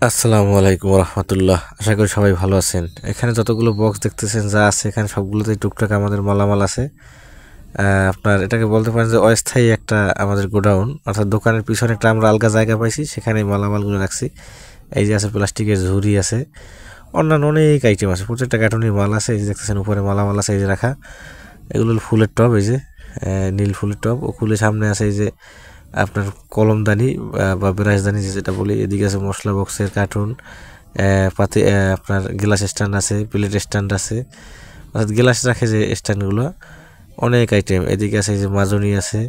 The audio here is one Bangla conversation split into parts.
আসসালামু আলাইকুম রহমতুল্লাহ। আশা করি সবাই ভালো আছেন। এখানে যতগুলো বক্স দেখতেছেন যা আছে এখানে সবগুলোতেই টুকটাক আমাদের মালামাল আছে। আপনার এটাকে বলতে পারেন যে অস্থায়ী একটা আমাদের গোডাউন, অর্থাৎ দোকানের পিছনে একটা আমরা আলগা জায়গা পাইছি, সেখানে মালামালগুলো রাখছি। এই যে আছে প্লাস্টিকের ঝুড়ি আছে, অন্যান্য অনেক আইটেম আছে, প্রত্যেকটা কার্টুনের মাল আছে। এই যে দেখতেছেন উপরে মালামাল আছে এই যে রাখা, এগুলো ফুলের টব, এই যে নীল ফুলের টব। ও ফুলের সামনে আছে এই যে আপনার কলমদানি বা ব্রাশদানি যেটা বলি। এদিকে আছে মশলা বক্সের কার্টুন, পাতে আপনার গ্লাস স্ট্যান্ড আছে, প্লেট স্ট্যান্ড আছে, অর্থাৎ গ্লাস রাখে যে স্ট্যান্ডগুলো, অনেক আইটেম। এদিকে আছে এই যে মাজনি আছে।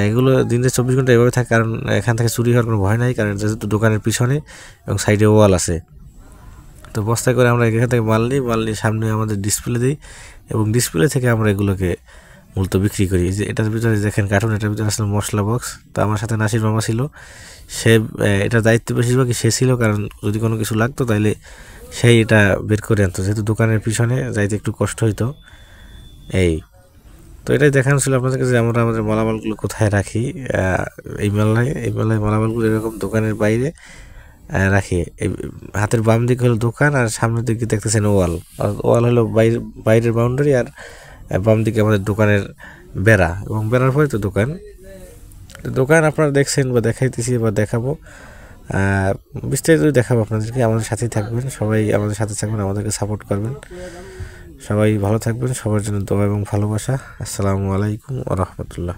এগুলো দিনে 24 ঘন্টা এভাবে থাকে, কারণ এখান থেকে চুরি হওয়ার কোনো ভয় নাই, কারণ যেহেতু দোকানের পিছনে এবং সাইডে ওয়াল আছে। তো বস্তায় করে আমরা এখান থেকে মাল নিয়ে সামনে আমাদের ডিসপ্লে দিই, এবং ডিসপ্লে থেকে আমরা এগুলোকে মূলত বিক্রি করি। যে এটার ভিতরে দেখেন কার্টুন, এটার ভিতরে আসলে মশলা বক্স। তো আমার সাথে নাসির মামা ছিল, সে এটার দায়িত্ব বেশিরভাগই সে ছিল, কারণ যদি কোনো কিছু লাগতো তাইলে সেই এটা বের করে আনতো, যেহেতু দোকানের পিছনে যাইতে একটু কষ্ট হইতো। এই তো এটাই দেখানো ছিল আপনাদেরকে যে আমরা আমাদের মালামালগুলো কোথায় রাখি। এই মেলায় মালামালগুলো এরকম দোকানের বাইরে রাখি। এই হাতের বাম দিকে হলো দোকান, আর সামনের দিকে দেখতেছেন ওয়াল। ওয়াল হলো বাইরের বাউন্ডারি, আর বাম দিকে আমাদের দোকানের বেড়া, এবং বেড়ার পরে তো দোকান। তো দোকান আপনারা দেখছেন বা দেখাইতেছি বা দেখাবো, বিস্তারিত দেখাবো আপনাদেরকে। আমাদের সাথেই থাকবেন, সবাই আমাদের সাথে থাকবেন, আমাদেরকে সাপোর্ট করবেন। সবাই ভালো থাকবেন, সবার জন্য দোয়া এবং ভালোবাসা। আসসালামু আলাইকুম ওয়া রাহমাতুল্লাহ।